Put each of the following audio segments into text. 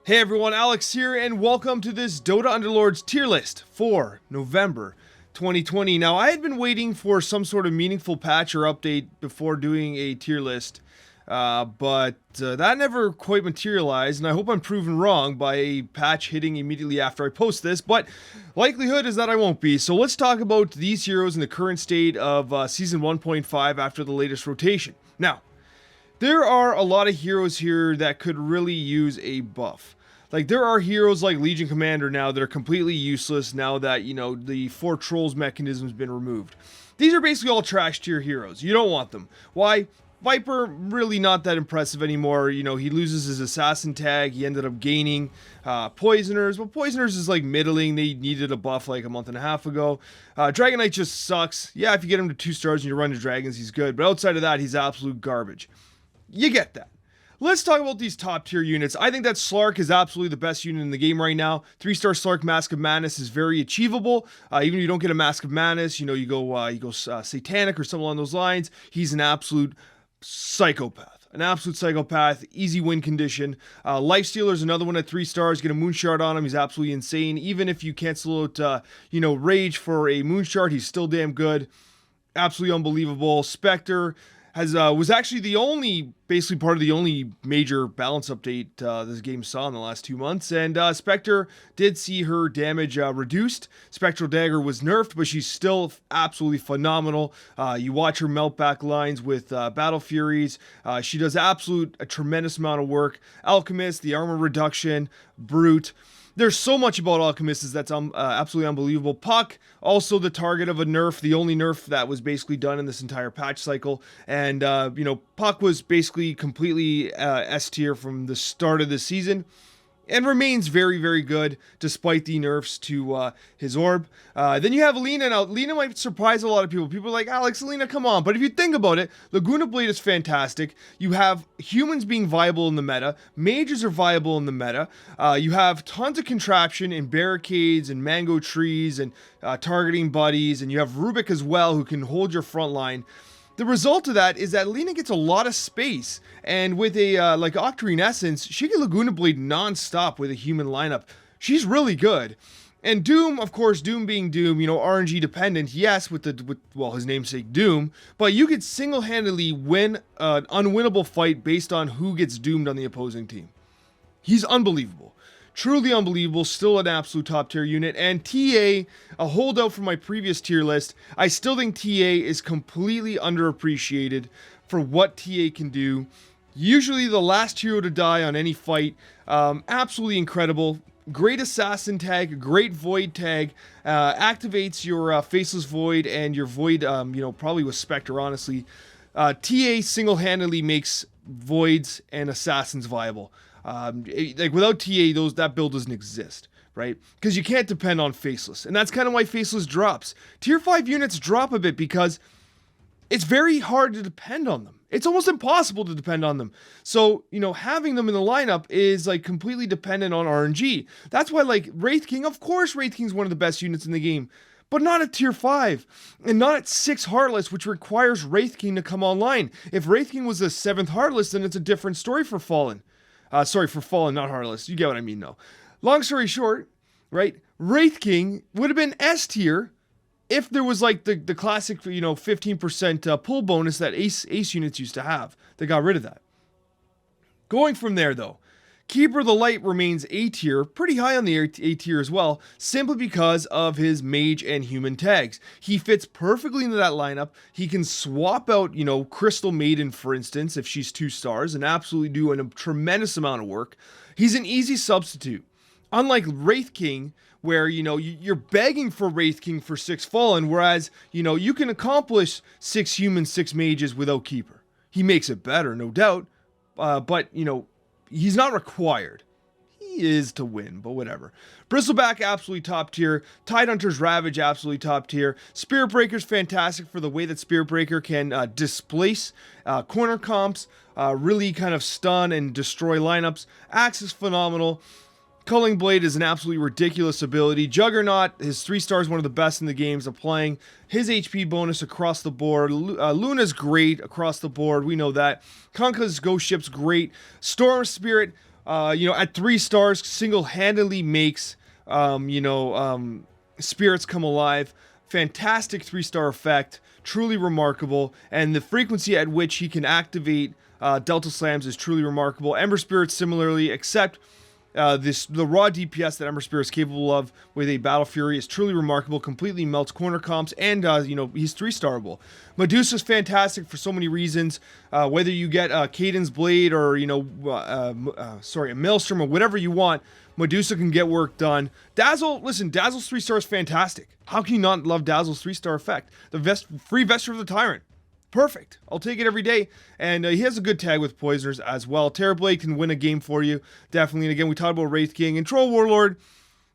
Hey everyone, Alex here, and welcome to this Dota Underlords Tier List for November 2020. Now, I had been waiting for some sort of meaningful patch or update before doing a tier list, but that never quite materialized, and I hope I'm proven wrong by a patch hitting immediately after I post this, but likelihood is that I won't be. So let's talk about these heroes in the current state of Season 1.5 after the latest rotation. Now, there are a lot of heroes here that could really use a buff. Like, there are heroes like Legion Commander now that are completely useless now that, the 4 Trolls mechanism's been removed. These are basically all trash tier heroes. You don't want them. Why? Viper, really not that impressive anymore. He loses his assassin tag. He ended up gaining Poisoners. Well, Poisoners is like middling. They needed a buff like a month and a half ago. Dragon Knight just sucks. Yeah, if you get him to 2 stars and you run to Dragons, he's good. But outside of that, he's absolute garbage. You get that. Let's talk about these top tier units. I think that Slark is absolutely the best unit in the game right now. 3-star Slark Mask of Madness is very achievable. Even if you don't get a Mask of Madness, you go Satanic or something along those lines. He's an absolute psychopath. An absolute psychopath. Easy win condition. Lifestealer is another one at 3 stars. Get a Moonshard on him. He's absolutely insane. Even if you cancel out, Rage for a Moonshard, he's still damn good. Absolutely unbelievable. Specter was actually basically part of the only major balance update this game saw in the last 2 months. And Specter did see her damage reduced. Spectral Dagger was nerfed, but she's still absolutely phenomenal. You watch her melt back lines with Battle Furies. She does a tremendous amount of work. Alchemist, the armor reduction, Brute. There's so much about Alchemist that's absolutely unbelievable. Puck, also the target of a nerf, the only nerf that was basically done in this entire patch cycle. And, Puck was basically completely S tier from the start of the season. And remains very, very good despite the nerfs to his orb. Then you have Lena. Now, Lena might surprise a lot of people. People are like, Alex, Lena, come on. But if you think about it, Laguna Blade is fantastic. You have humans being viable in the meta. Mages are viable in the meta. You have tons of contraption in barricades and mango trees and targeting buddies. And you have Rubik as well, who can hold your front line. The result of that is that Lena gets a lot of space, and with a like Octarine Essence, she can Laguna Blade non-stop with a human lineup. She's really good. And Doom, of course, Doom being Doom, RNG dependent, yes, with his namesake Doom, but you could single-handedly win an unwinnable fight based on who gets doomed on the opposing team. He's unbelievable. Truly unbelievable, still an absolute top tier unit. And TA, a holdout from my previous tier list, I still think TA is completely underappreciated for what TA can do. Usually the last hero to die on any fight. Absolutely incredible. Great assassin tag, great void tag, activates your faceless void and your void, probably with Specter, honestly. TA single-handedly makes voids and assassins viable. Without TA, that build doesn't exist, right? Because you can't depend on Faceless. And that's kind of why Faceless drops. Tier 5 units drop a bit because it's very hard to depend on them. It's almost impossible to depend on them. So, having them in the lineup is completely dependent on RNG. That's why Wraith King, of course Wraith King's one of the best units in the game. But not at tier 5, and not at 6 Heartless, which requires Wraith King to come online. If Wraith King was a 7th Heartless, then it's a different story for Fallen. For Fallen, not Heartless. You get what I mean, though. Long story short, right? Wraith King would have been S tier if there was the classic, 15% pull bonus that Ace units used to have. They got rid of that. Going from there, though, Keeper of the Light remains A tier, pretty high on the A tier as well, simply because of his mage and human tags. He fits perfectly into that lineup. He can swap out, Crystal Maiden, for instance, if she's 2 stars, and absolutely do a tremendous amount of work. He's an easy substitute. Unlike Wraith King, where, you're begging for Wraith King for 6 Fallen, whereas, you can accomplish 6 humans, 6 mages without Keeper. He makes it better, no doubt, but, he's not required. He is to win, but whatever. Bristleback, absolutely top tier. Tidehunter's Ravage, absolutely top tier. Spirit Breaker's fantastic for the way that Spirit Breaker can displace corner comps, really kind of stun and destroy lineups. Axe is phenomenal. Culling Blade is an absolutely ridiculous ability. Juggernaut, his 3 stars, one of the best in the games of playing. His HP bonus across the board. Luna's great across the board. We know that. Kunkka's Ghost Ship's great. Storm Spirit, At 3 stars, single-handedly makes, spirits come alive. Fantastic 3-star effect, truly remarkable, and the frequency at which he can activate Delta Slams is truly remarkable. Ember Spirit similarly, except the raw DPS that Ember Spirit is capable of with a Battle Fury is truly remarkable, completely melts corner comps, and he's 3-starable. Medusa's fantastic for so many reasons, whether you get Caden's Blade or a Maelstrom or whatever you want, Medusa can get work done. Dazzle, listen, Dazzle's 3-star is fantastic. How can you not love Dazzle's 3-star effect? The free Vesture of the Tyrant. Perfect. I'll take it every day. And he has a good tag with Poisoners as well. Terrorblade can win a game for you. Definitely. And again, we talked about Wraith King and Troll Warlord.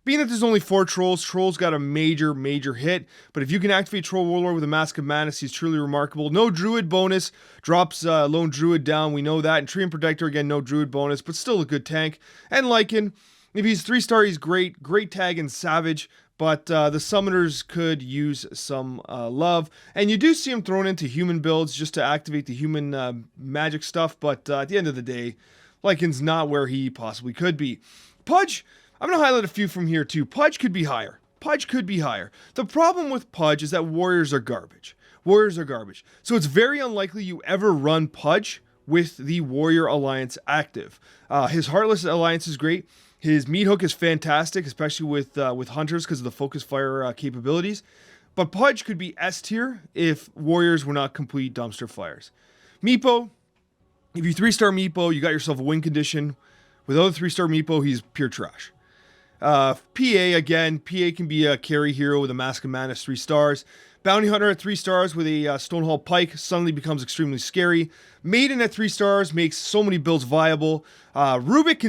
Being that there's only 4 Trolls, Troll's got a major, major hit. But if you can activate Troll Warlord with a Mask of Madness, he's truly remarkable. No Druid bonus. Drops Lone Druid down. We know that. And Tree and Protector, again, no Druid bonus. But still a good tank. And Lycan, if he's 3-star, he's great. Great tag in Savage. But the summoners could use some love. And you do see him thrown into human builds just to activate the human magic stuff. But at the end of the day, Lycan's not where he possibly could be. Pudge, I'm going to highlight a few from here too. Pudge could be higher. Pudge could be higher. The problem with Pudge is that warriors are garbage. Warriors are garbage. So it's very unlikely you ever run Pudge with the Warrior Alliance active. His Heartless Alliance is great. His meat hook is fantastic, especially with hunters because of the focus fire capabilities. But Pudge could be S tier if warriors were not complete dumpster fires. Meepo, if you 3-star Meepo, you got yourself a win condition. Without a 3-star Meepo, he's pure trash. PA, again, PA can be a carry hero with a Mask of Madness 3 stars. Bounty Hunter at 3 stars with a Stonehall Pike suddenly becomes extremely scary. Maiden at 3 stars makes so many builds viable. Rubik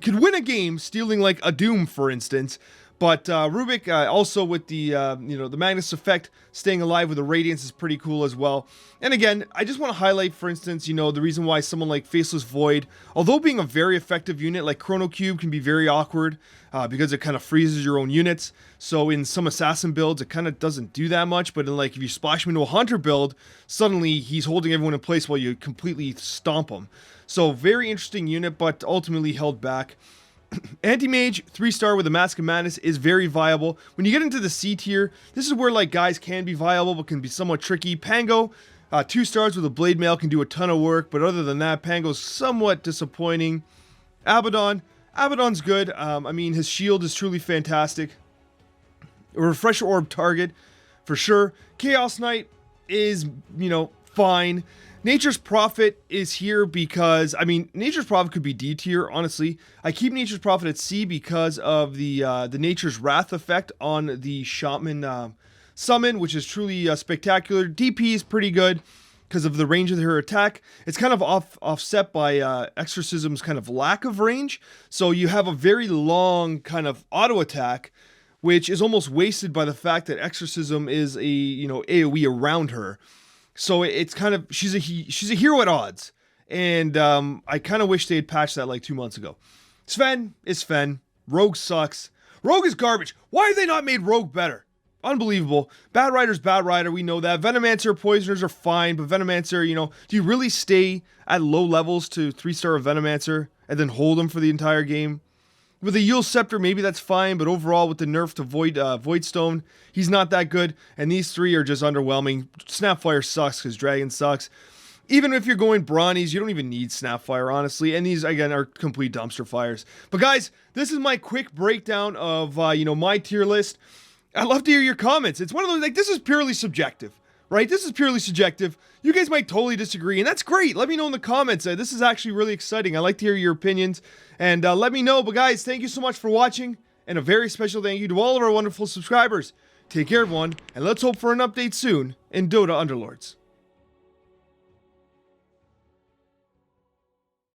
can win a game stealing like a Doom, for instance. But Rubik also with the the Magnus effect staying alive with the Radiance is pretty cool as well. And again, I just want to highlight, for instance, the reason why someone like Faceless Void, although being a very effective unit like Chrono Cube can be very awkward because it kind of freezes your own units. So in some assassin builds, it kind of doesn't do that much. But in if you splash him into a hunter build, suddenly he's holding everyone in place while you completely stomp him. So very interesting unit, but ultimately held back. Anti-Mage, 3-star with a Mask of Madness is very viable. When you get into the C tier, this is where guys can be viable, but can be somewhat tricky. Pango, 2 stars with a Blade Mail can do a ton of work, but other than that, Pango's somewhat disappointing. Abaddon's good. His shield is truly fantastic. A Refresher Orb target, for sure. Chaos Knight is, fine. Nature's Prophet is here because, Nature's Prophet could be D tier, honestly. I keep Nature's Prophet at C because of the Nature's Wrath effect on the Shaman summon, which is truly spectacular. DP is pretty good because of the range of her attack. It's kind of offset by Exorcism's kind of lack of range. So you have a very long kind of auto attack, which is almost wasted by the fact that Exorcism is a, AoE around her. So it's kind of, she's a hero at odds. And I kind of wish they had patched that 2 months ago. Sven is Sven. Rogue sucks. Rogue is garbage. Why have they not made Rogue better? Unbelievable. Bad Rider's Bad Rider, we know that. Venomancer, Poisoners are fine, but Venomancer, do you really stay at low levels to 3-star Venomancer and then hold them for the entire game? With a Yule Scepter, maybe that's fine, but overall with the nerf to Voidstone, he's not that good, and these 3 are just underwhelming. Snapfire sucks because Dragon sucks. Even if you're going Brawnies, you don't even need Snapfire, honestly, and these, again, are complete dumpster fires. But guys, this is my quick breakdown of, my tier list. I'd love to hear your comments. It's one of those, this is purely subjective, right? This is purely subjective. You guys might totally disagree, and that's great. Let me know in the comments. This is actually really exciting. I like to hear your opinions, and let me know. But guys, thank you so much for watching, and a very special thank you to all of our wonderful subscribers. Take care, everyone, and let's hope for an update soon in Dota Underlords.